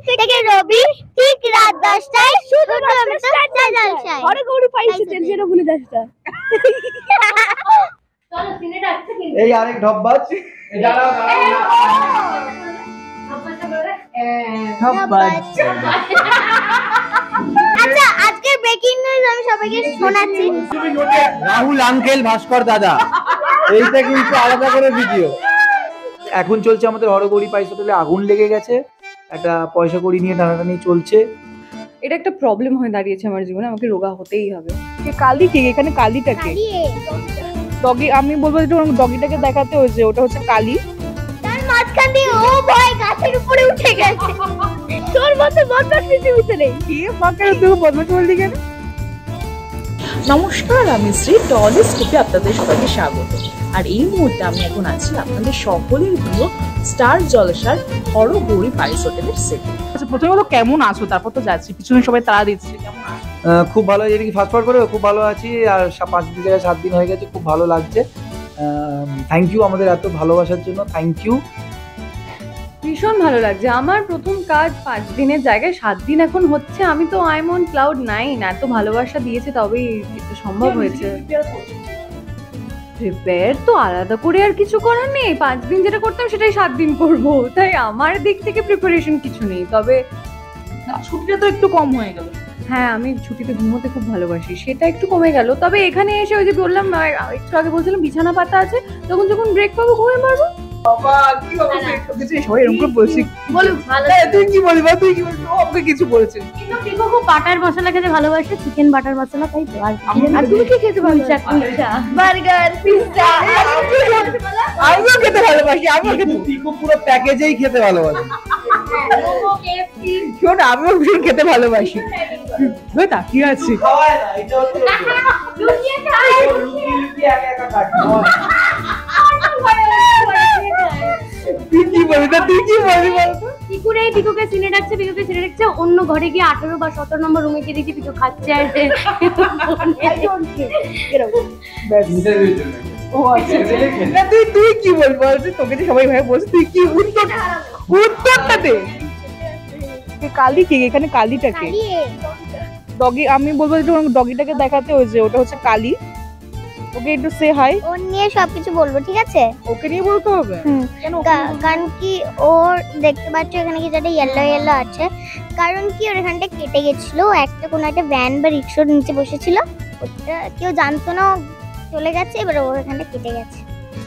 থেকে রবি ঠিক রাত 10টায় শুধু স্টার জলসায় হরগৌরী পাইস হোটেল যেটা ভুলে যাস না। চলো সিনে ডাকছে কিন্তু এই আরেক ঢপবাজ দাঁড়াও ঢপবাজ। আচ্ছা আজকের ব্রেকিং নিউজ আমি সবাইকে শোনাচ্ছি। রাহুল আঙ্কেল ভাস্কর দাদা এইটা কিন্তু আলাদা করে ভিডিও। এখন চলছে আমাদের হরগৌরী পাইস হোটেলে আগুন লেগে গেছে, একটা পয়সা কড়ি নিয়ে টানাটানি চলছে। এটা একটা প্রবলেম হয়ে দাঁড়িয়েছে আমার জীবনে, আমাকে রোগা হতেই হবে। কালি কে এখানে? কালিটাকে ডগি আমি বলবো যে ডগিটাকে দেখাতে হয়েছে, ওটা হচ্ছে কালি। তার মাঝখান দিয়ে ও ভয় গাছের উপরে উঠে গেছে। তোর মতো বদমাশ পৃথিবীতে নেই। কি ফাঁকা তুই বদমাশ বললি কেন? নমস্কার, আমি শ্রী ডলি স্কুপে আপনাদের সবাইকে স্বাগত। আর এই মুহূর্তে আমি এখন আছি আপনাদের সকলের প্রিয় স্টার জলসার হরগৌরী পাইস হোটেলের সেটে। আচ্ছা প্রথমে বলো কেমন আছো, তারপর তো যাচ্ছি, পিছনে সবাই তাড়া দিচ্ছে। কেমন আছো? খুব ভালো। এটা কি ফাস্ট ফরওয়ার্ড করে? খুব ভালো আছি। আর 5 দিন থেকে 7 দিন হয়ে গেছে, খুব ভালো লাগছে। থ্যাংক ইউ আমাদের এত ভালোবাসার জন্য, থ্যাংক ইউ। ভীষণ ভালো লাগছে। আমার প্রথম কাজ 5 দিনের জায়গায় 7 দিন এখন হচ্ছে। আমি তো আই এম অন ক্লাউড 9। এত ভালোবাসা দিয়েছে তবেই এটা সম্ভব হয়েছে। প্রিপেয়ার তো আলাদা করে আর কিছু করার নেই। 5 দিন যেটা করতাম সেটাই 7 দিন করবো, তাই আমার দিক থেকে প্রিপারেশন কিছু নেই। তবে ছুটিটা তো একটু কম হয়ে গেল। হ্যাঁ আমি ছুটিতে ঘুমোতে খুব ভালোবাসি, সেটা একটু কমে গেল। তবে এখানে এসে ওই যে বললাম একটু আগে বলছিলাম বিছানা পাতা আছে, তখন যখন ব্রেক পাবো ঘুমিয়ে মারবো। বাবা কি অবস্থা, একটু কিছু সবাই এরকম করে বলছি। বলো ভালো তুই কি বলবি? তুই কি বলবি? ওকে কিছু বলেছিস? কিন্তু পিকো খুব বাটার মশলা খেতে ভালোবাসে, চিকেন বাটার মশলা, তাই তো। আর তুমি কি খেতে ভালোবাসো? Pizza, burger, pizza. আমিও খেতে ভালোবাসি। আমিও খেতে পিকো পুরো প্যাকেজেই খেতে ভালোবাসে। মোমো, কেএফসি। শোন আমিও ভীষণ খেতে ভালোবাসি। বুঝলি তাকিয়ে আছি। খাওয়ায় না, এটা হচ্ছে লুকিয়ে খায়। লুকিয়ে একা একা খায়। তুই কি বলবি? তুই কি বলবি বলতো? পিকুকে সিনে ডাকছে, পিকুকে সিনে ডাকছে। অন্য ঘরে গিয়ে 18 বা 17 নম্বর রুমে গিয়ে দেখি পিকু খাচ্ছে আর ও আচ্ছা না তুই কি বলবি বলছিস? তোকে যে সবাই ভাই বলছে, তুই কি উত্তরটা দে। কালি কে এখানে? কালিটাকে ডগি আমি বলবো যে ডগিটাকে দেখাতে হয়েছে, ওটা হচ্ছে কালি। ওকে একটু সে হাই। ওর নিয়ে সবকিছু বলবো, ঠিক আছে? ওকে নিয়ে বলতে হবে কেন? কারণ কি ওর দেখতে পাচ্ছ এখানে কি যেটা ইয়েলো আছে, কারণ কি ওর এখানটা কেটে গেছিল। একটা কোনো একটা ভ্যান বা রিক্সার নিচে বসেছিল, ওটা কেউ জানতো না, চলে গেছে। এবার ওর এখানটা কেটে গেছে,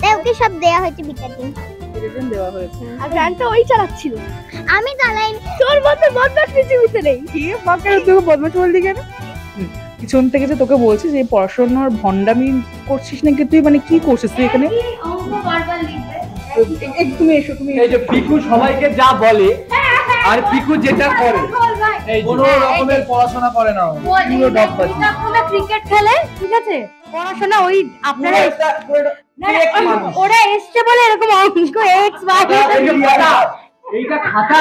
তাই ওকে সব দেয়া হয়েছে ভিটামিন দেওয়া হয়েছে। আর ভ্যানটা ওই চালাচ্ছিল, আমি চালাইনি। তোর মতো বদমাশ পৃথিবীতে নেই। কি ফাঁকা তুই বদমাশ বললি কেন? পিছন থেকে যে তোকে বলছি যে পড়াশোনার ভন্ডামি করছিস নাকি তুই, মানে কি করছিস তুই এখানে? তুমি এসো, তুমি এই যে পিকু সবাইকে যা বলে আর পিকু যেটা করে, এই কোনো রকমের পড়াশোনা করে না, পুরো ডববাজি। ক্রিকেট খেলে, ঠিক আছে? পড়াশোনা ওই আপনারা ওরা এসছে বলে এরকম অঙ্ক এক্স ওয়াই এইটা খাতা,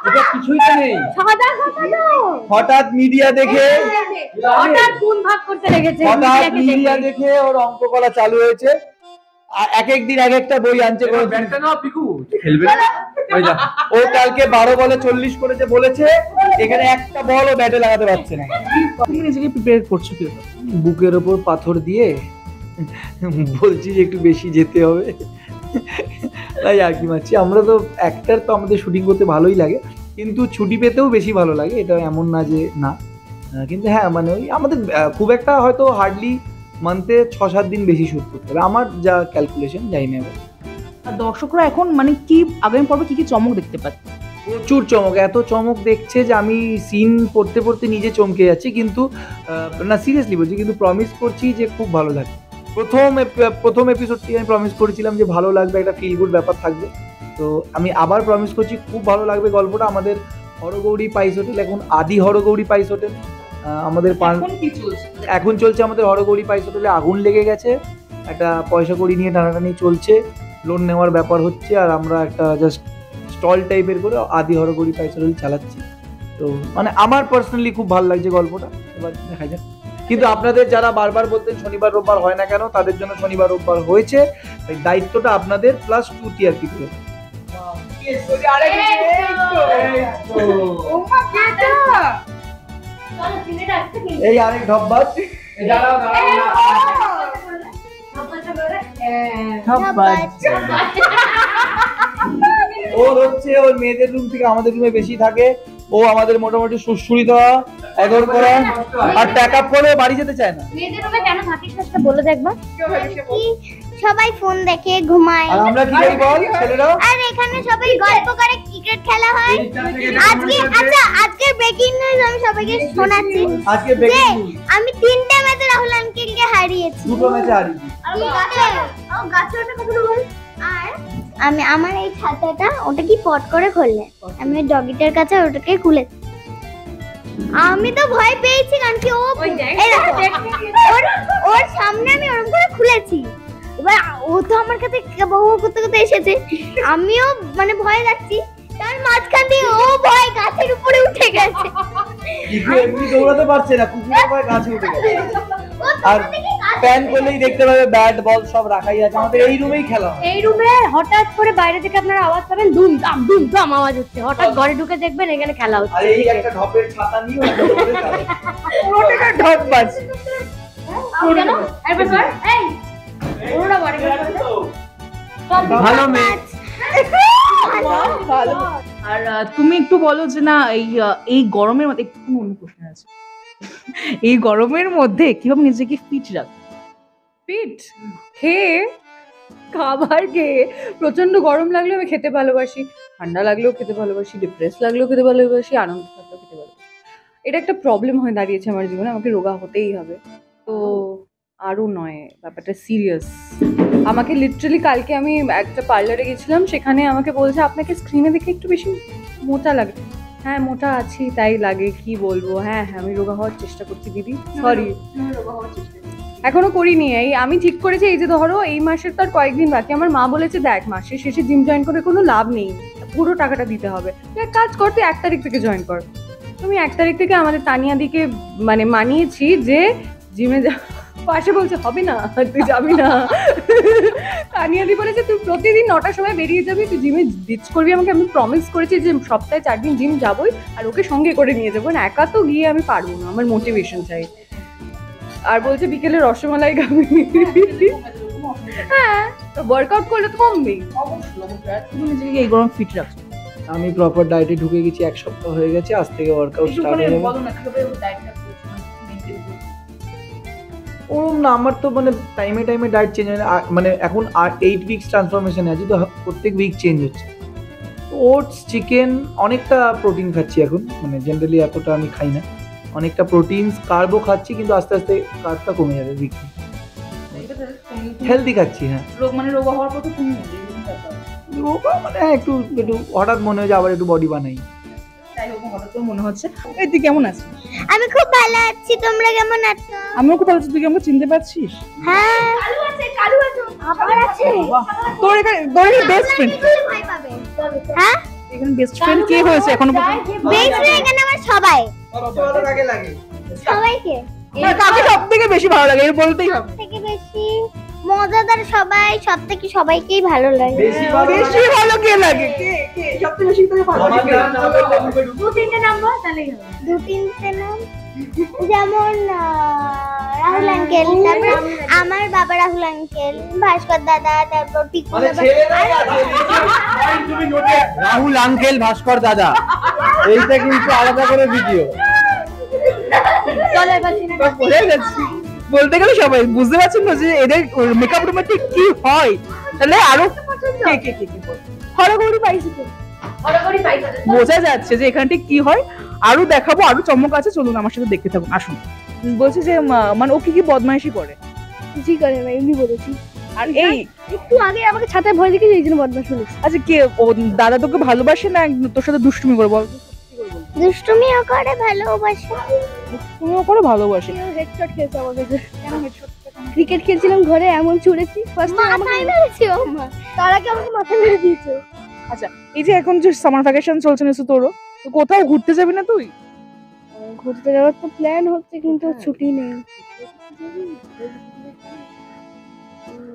এটা কিছুই তো নেই। সাদা কথা তো হঠাৎ মিডিয়া দেখে, হঠাৎ গুণ ভাগ করতে লেগেছে। হঠাৎ মিডিয়া দেখে ওর অঙ্ক করা চালু হয়েছে। এক এক দিন এক একটা বই আনছে। ব্যাটটা নাও পিকু, খেলবে না। ওই যা, ও কালকে 12 বলে 40 করেছে বলেছে, এখানে একটা বল ও ব্যাটে লাগাতে পারছে না। তুমি নিজেকে প্রিপেয়ার করছো কি? বুকের ওপর পাথর দিয়ে বলছি যে একটু বেশি যেতে হবে, তাই আর কি মারছি। আমরা তো অ্যাক্টর, তো আমাদের শুটিং করতে ভালোই লাগে, কিন্তু ছুটি পেতেও বেশি ভালো লাগে, এটা এমন না যে না। কিন্তু হ্যাঁ মানে ওই আমাদের খুব একটা হয়তো হার্ডলি মান্থে 6-7 দিন বেশি শুট করতে হবে, আমার যা ক্যালকুলেশন, যাই না। আর দর্শকরা এখন মানে কি আগামী পর্বে কি কি চমক দেখতে পাচ্ছে? প্রচুর চমক, এত চমক দেখছে যে আমি সিন পড়তে পড়তে নিজে চমকে যাচ্ছি। কিন্তু না সিরিয়াসলি বলছি, কিন্তু প্রমিস করছি যে খুব ভালো লাগবে। প্রথম এপিসোডটি আমি প্রমিস করেছিলাম যে ভালো লাগবে, একটা ফিল গুড ব্যাপার থাকবে। তো আমি আবার প্রমিস করছি খুব ভালো লাগবে গল্পটা। আমাদের হরগৌরী পাইস হোটেল, এখন আদি হরগৌরী পাইস হোটেল, আমাদের এখন চলছে আমাদের হরগৌরী পাইস হোটেলে আগুন লেগে গেছে, একটা পয়সা কড়ি নিয়ে টানাটানি চলছে, লোন নেওয়ার ব্যাপার হচ্ছে। আর আমরা একটা জাস্ট স্টল টাইপের করে আদি হরগৌরী পাইস হোটেল চালাচ্ছি। তো মানে আমার পার্সোনালি খুব ভালো লাগছে গল্পটা, এবার দেখা যাক। কিন্তু আপনাদের যারা বারবার বলতেন শনিবার রোববার হয় না কেন, তাদের জন্য শনিবার রোববার হয়েছে। দায়িত্বটা আপনাদের, প্লাস 2 টিআরপি করে। এই আরেক ঢব্বাজ। ওর হচ্ছে ওর মেয়েদের রুম থেকে আমাদের রুমে বেশি থাকে। ও আমাদের মোটামুটি সুড়সুড়ি দেওয়া, এগোর করা আর প্যাক আপ করে বাড়ি যেতে চায় না। মেয়েদের রুমে কেন থাকিস না বলে দেখবা। সবাই ফোন দেখে ঘুমায়, আর আমরা কি করি বল ছেলেরা? আর এখানে সবাই গল্প করে, ক্রিকেট খেলা হয়। আজকে আজকে ব্রেকিং নিউজ আমি সবাইকে শোনাচ্ছি। আজকে ব্রেকিং নিউজ, আমি 3টে ম্যাচে রাহুল আঙ্কেলকে হারিয়েছি। 2টো ম্যাচে হারিয়েছি। আর আমি আমার এই ছাতাটা ওটা কি পট করে খুললে, আমি ডগিটার কাছে ওটাকে খুলে, আমি তো ভয় পেয়েছি কারণ কি ওর সামনে আমি ওরকম করে খুলেছি। এবার ও তো আমার কাছে বহু করতে করতে এসেছে, আমিও মানে ভয় যাচ্ছি, তার মাঝখান দিয়ে ও ভয় গাছের উপরে উঠে গেছে। কিন্তু এমনি দৌড়াতে পারছে না, কুকুরের ভয় গাছে উঠে গেছে। আর প্যান করলেই দেখতে পাবে ব্যাট বল সব রাখাই আছে। আমাদের এই রুমেই খেলা হয়। এই রুমে হঠাৎ করে বাইরে থেকে আপনারা আওয়াজ পাবেন, দুম দাম আওয়াজ হচ্ছে। হঠাৎ ঘরে ঢুকে দেখবেন এখানে খেলা হচ্ছে। আর এই একটা ঢপের ছাতা নিয়ে পুরোটা ঢপবাজ। ভালো মেয়ে। ভালো। আর তুমি একটু বলো যে না এই গরমের মধ্যে একটু অন্য প্রশ্ন আছে, এই গরমের মধ্যে কিভাবে নিজেকে ফিট রাখো? ফিট খেয়ে, খাবার খেয়ে, প্রচন্ড গরম লাগলেও আমি খেতে ভালোবাসি, ঠান্ডা লাগলেও খেতে ভালোবাসি, ডিপ্রেস লাগলেও খেতে ভালোবাসি, আনন্দ থাকলেও খেতে ভালোবাসি। এটা একটা প্রবলেম হয়ে দাঁড়িয়েছে আমার জীবনে, আমাকে রোগা হতেই হবে। তো আরও নয়, ব্যাপারটা সিরিয়াস। আমাকে লিটারালি কালকে আমি একটা পার্লারে গেছিলাম, সেখানে আমাকে বলছে আপনাকে স্ক্রিনে দেখে একটু বেশি মোটা লাগে। হ্যাঁ মোটা আছি তাই লাগে, কি বলবো। হ্যাঁ আমি রোগা হওয়ার চেষ্টা করছি দিদি, সরি এখনো করিনি। এই আমি ঠিক করেছি, এই যে ধরো এই মাসের তো আর কয়েকদিন বাকি, আমার মা বলেছে দেখ মাসের শেষে জিম জয়েন করে কোনো লাভ নেই, পুরো টাকাটা দিতে হবে। এক কাজ কর, তুই 1 তারিখ থেকে জয়েন কর। তুমি 1 তারিখ থেকে আমাদের তানিয়াদিকে মানে মানিয়েছি যে জিমে পাশে বলছে হবে না তুই যাবি না। তানিয়াদি বলেছে তুই প্রতিদিন 9টার সময় বেরিয়ে যাবি, তুই জিমে ডিচ করবি আমাকে। আমি প্রমিস করেছি যে সপ্তাহে 4 দিন জিম যাবোই, আর ওকে সঙ্গে করে নিয়ে যাবো। না একা তো গিয়ে আমি পারবো না, আমার মোটিভেশন চাই। আর বলছে বিকেলে রসমালাই খাবি। হ্যাঁ ওয়ার্কআউট করলে তো কমবেই। তুমি নিজেকে এই গরম ফিট রাখছো? আমি প্রপার ডায়েটে ঢুকে গেছি, 1 সপ্তাহ হয়ে গেছে। আজ থেকে ওয়ার্কআউট স্টার্ট হয়ে যাবে। ওরম না, আমার তো মানে টাইমে টাইমে ডায়েট চেঞ্জ হয় না। মানে এখন 8 উইকস ট্রান্সফরমেশনে আছি, তো প্রত্যেক উইক চেঞ্জ হচ্ছে। ওটস, চিকেন, অনেকটা প্রোটিন খাচ্ছি এখন, মানে জেনারেলি এতটা আমি খাই না। অনেকটা প্রোটিন, কার্বও খাচ্ছি, কিন্তু আস্তে আস্তে কার্বটা কমে যাবে উইকলি। হেলদি খাচ্ছি। হ্যাঁ মানে রোগা হওয়ার পর তো তুমি রোগা মানে একটু একটু হঠাৎ মনে হয় যে আবার একটু বডি বানাই। তাই রকম হঠাৎ করে মনে হচ্ছে। এই তুই কেমন আছিস? আমি খুব ভালো আছি, তোমরা কেমন আছো? আমিও খুব ভালো আছি। তুই কি আমাকে চিনতে পারছিস? হ্যাঁ কালু আছে আবার আছে। তোর এখানে বেস্ট ফ্রেন্ড, ভয় পাবে। হ্যাঁ এখানে বেস্ট ফ্রেন্ড কে হয়েছে এখনো পর্যন্ত? বেস্ট ফ্রেন্ড এখানে আমার সবাই, সবাইকে না কাকে সবথেকে বেশি ভালো লাগে এই বলতেই হবে। থেকে বেশি মজাদার সবাই, সবথেকে সবাইকেই ভালো লাগে। বেশি ভালো কে লাগে? কে সবথেকে বেশি তোকে ভালো লাগে? 2-3টে নাম্বার তাহলেই হবে। 2-3টে নাম, যেমন রাহুল আঙ্কেল, তারপর আমার বাবা রাহুল আঙ্কেল, ভাস্কর দাদা, তারপর পিকু দাদা। রাহুল আঙ্কেল, ভাস্কর দাদা, এইটা কিন্তু আলাদা করে ভিডিও। চলো এবার চিনে বলে যাচ্ছি বলতে গেলে সবাই বুঝতে পারছেন না যে এদের মেকআপ রুমে ঠিক কি হয়। তাহলে আরো কে হরগৌরী পাইছি তো হরগৌরী পাইছো। বোঝা যাচ্ছে যে এখানটি কি হয়। আরো দেখাবো, আরো চমক আছে, চলুন আমার সাথে দেখতে থাকুন। আসুন। বলছি যে মানে ও কি বদমাইশি করে? কিছুই করে না, এমনি বলেছি। আর এই একটু আগে আমাকে ছাতায় ভয় দেখিয়েছে, এই জন্য বদমাশ শুনেছি। আচ্ছা কে ও দাদা তোকে ভালোবাসে না তোর সাথে দুষ্টুমি করে? বল। দুষ্টুমিও করে, ভালোবাসে। তুমিও করে ভালোবাসে। হেডশট খেয়েছে আমার কাছে। কেন হেডশট? ক্রিকেট খেলছিলাম ঘরে, এমন ছুড়েছি ফার্স্ট টাইম আমাকে মেরেছে ও মা, তার আগে আমাকে মাথা মেরে দিয়েছে। আচ্ছা এই যে এখন যে সামার ভ্যাকেশন চলছে না তোরও, তো কোথাও ঘুরতে যাবি না তুই? ঘুরতে যাওয়ার তো প্ল্যান হচ্ছে, কিন্তু ছুটি নেই।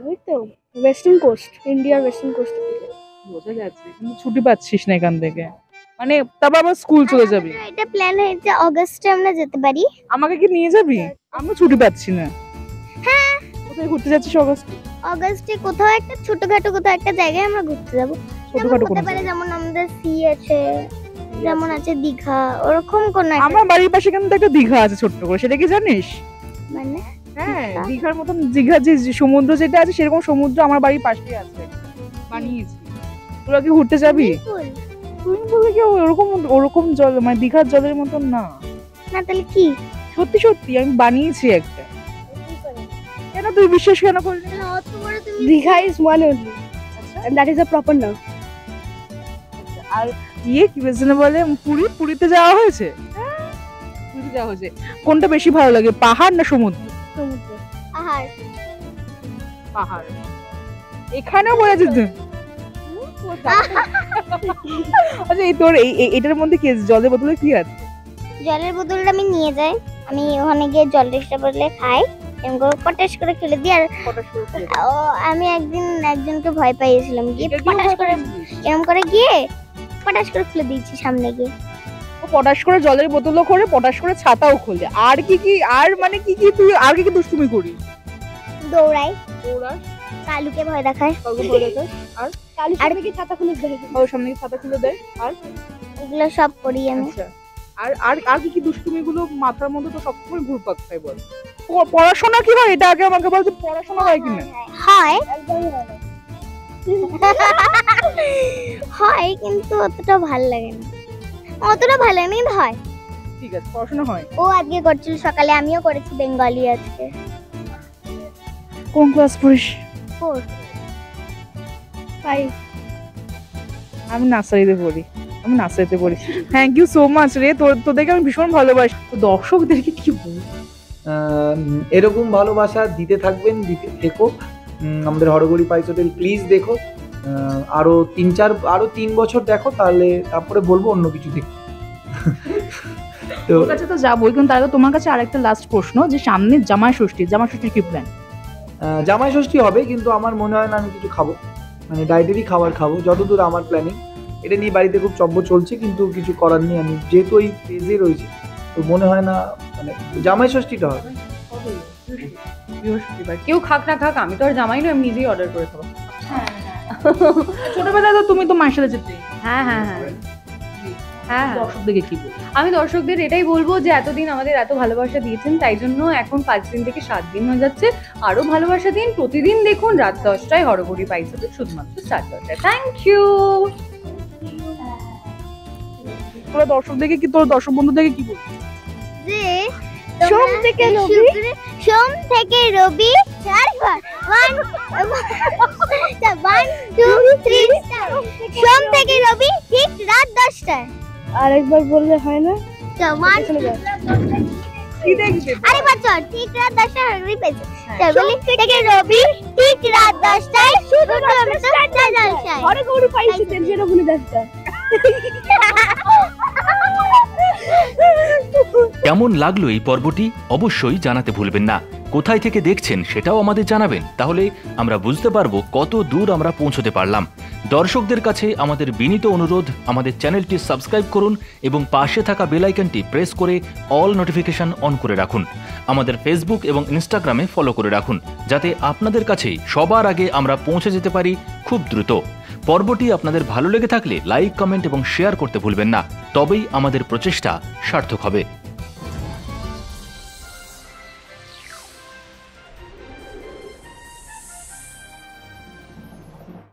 ওই তো ওয়েস্টার্ন কোস্ট, ইন্ডিয়ার ওয়েস্টার্ন কোস্ট। বোঝা যাচ্ছে কিন্তু ছুটি পাচ্ছিস না এখান থেকে। মানে তারপর আবার স্কুল চলে যাবি। আমাদের এটা প্ল্যান হয়েছে অগস্টে আমরা যেতে পারি। আমাকে কি নিয়ে যাবি? আমি ছুটি পাচ্ছি না। হ্যাঁ, কোথায় ঘুরতে যাচ্ছিস অগস্টে? অগস্টে কোথাও একটা ছোটখাটো কোথাও একটা জায়গায় আমরা ঘুরতে যাবো। ছোটখাটো হতে পারে যেমন আমাদের সি আছে, যেমন আছে দীঘা, ওরকম কোন একটা আমার বাড়ির পাশে কিন্তু একটা দীঘা আছে ছোট্ট করে, সেটা কি জানিস? মানে হ্যাঁ, দীঘার মতন দীঘার যে সমুদ্র যেটা আছে সেরকম সমুদ্র আমার বাড়ির পাশেই আছে, বানিয়েছি। তোরা কি ঘুরতে যাবি? ফুল তুই বলে কি ওরকম ওরকম জল, মানে দীঘার জলের মতন না। না তাহলে কি? সত্যি সত্যি আমি বানিয়েছি একটা। কেন তুই বিশ্বাস কেন করলি? তাহলে অত বড় তুমি Digha is one only and that is a proper noun. আর কি বেজনে বলে পুরীতে যাওয়া হয়েছে? পুরীতে যাওয়া হয়েছে। কোনটা বেশি ভালো লাগে, পাহাড় না সমুদ্র? সমুদ্র। পাহাড়। পাহাড়। এখানেও বলেছিস তুই? আচ্ছা এই তোর এটার মধ্যে কি আছে? জলের বোতলে কি আছে? জলের বোতলটা আমি নিয়ে যাই, আমি ওখানে গিয়ে জল টেস্টা করলে খাই, এরকম করে পটাশ করে ফেলে দিই। আর ও আমি একদিন একজনকে ভয় পাইয়েছিলাম, গিয়ে পটাশ করে এরকম করে গিয়ে পটাশ করে ফেলে দিয়েছি সামনে গিয়ে। পটাশ করে জলের বোতলও করে, পটাশ করে ছাতাও খোলে। আর কি আর মানে কি তুই আর কি দুষ্টুমি করিস? দৌড়াই, দৌড়াস, কালুকে ভয় দেখায়, কাউকে ভয় দেখাস, আর কালু কি ছাতা খুলে দেয়? ওর সামনে গিয়ে ছাতা খুলে দেয়। আর এগুলো সব করি আমি। আচ্ছা, আর কি দুষ্টুমি গুলো মাথার মধ্যে তো সবসময় ঘুরপাক খায়? বল, পড়াশোনা কি হয় এটা আগে আমাকে বল, পড়াশোনা হয় কিনা? হয় একদমই হয় না। হয় কিন্তু অতটা ভালো লাগে না, অতটা ভালো লাগে না কিন্তু হয়। ঠিক আছে, পড়াশোনা হয়। ও আজকে করছিল সকালে, আমিও করেছি বেঙ্গলি আজকে। কোন ক্লাস পড়িস? 4 5 আমি নার্সারিতে পড়ি। থ্যাংক ইউ সো মাচ রে, তোদেরকে আমি ভীষণ ভালোবাসি। তো দর্শকদেরকে কি বলবো? এরকম ভালোবাসা দিতে থাকবেন, দিতে থেকো। আমাদের হরগৌরী পাইস হোটেল প্লিজ দেখো। আরো 3 বছর দেখো, তারপরে বলবো অন্য কিছু দেখো। তো তোর কাছে তো যাবোই, কিন্তু তার আগে তোমার কাছে আরেকটা লাস্ট প্রশ্ন, যে সামনে জামাই ষষ্ঠীর কি প্ল্যান? জামাই ষষ্ঠী হবে, কিন্তু আমার মনে হয় না আমি কিছু খাবো, মানে ডায়েটারি খাবার খাবো যতদূর আমার প্ল্যানিং। এটা নিয়ে বাড়িতে খুব চব্য চলছে, কিন্তু কিছু করার নেই। আমি যেহেতু ওই পেজে রয়েছে, তো মনে হয় না মানে জামাই ষষ্ঠীটা হবে। বৃহস্পতিবার কেউ খাক না খাক, আমি তো আর জামাই নই, আমি নিজেই অর্ডার করে খাবো। ছোটবেলায় তো তুমি তো মায়ের সাথে যেতে। হ্যাঁ হ্যাঁ হ্যাঁ হ্যাঁ, দর্শকদেরকে কি বলবো? আমি দর্শকদের এটাই বলবো যে এতদিন আমাদের এত ভালোবাসা দিয়েছেন, তাই জন্য এখন 5 দিন থেকে 7 দিন হয়ে যাচ্ছে, আরো ভালোবাসা দিন। প্রতিদিন দেখুন রাত 10টায় হরগৌরী পাইস হোটেল, শুধুমাত্র স্টার 10টায়। Thank you. তোর দর্শক বন্ধুদেরকে কি বলবো? যে সোম থেকে রবি, সোম থেকে রবি 1 2 3 সোম থেকে রবি ঠিক রাত 10টায়। আরেকবার বললে হয় না? কি দেখবে? আরে বাচ্চা ঠিক রাত 10টায় হরগৌরী পাইস সোম থেকে রবি ঠিক রাত 10টায় শুধুমাত্র স্টার 10টায়। হরগৌরী পাইস হোটেল যেরকম দেখা। কেমন লাগলো এই পর্বটি অবশ্যই জানাতে ভুলবেন না। কোথায় থেকে দেখছেন সেটাও আমাদের জানাবেন, তাহলে আমরা বুঝতে পারবো কত দূর আমরা পৌঁছতে পারলাম। দর্শকদের কাছে আমাদের বিনীত অনুরোধ, আমাদের চ্যানেলটি সাবস্ক্রাইব করুন এবং পাশে থাকা বেল আইকনটি প্রেস করে অল নোটিফিকেশন অন করে রাখুন। আমাদের ফেসবুক এবং ইনস্টাগ্রামে ফলো করে রাখুন, যাতে আপনাদের কাছে সবার আগে আমরা পৌঁছে যেতে পারি খুব দ্রুত। পর্বটি আপনাদের ভালো লেগে থাকলে লাইক, কমেন্ট এবং শেয়ার করতে ভুলবেন না, তবেই আমাদের প্রচেষ্টা সার্থক হবে।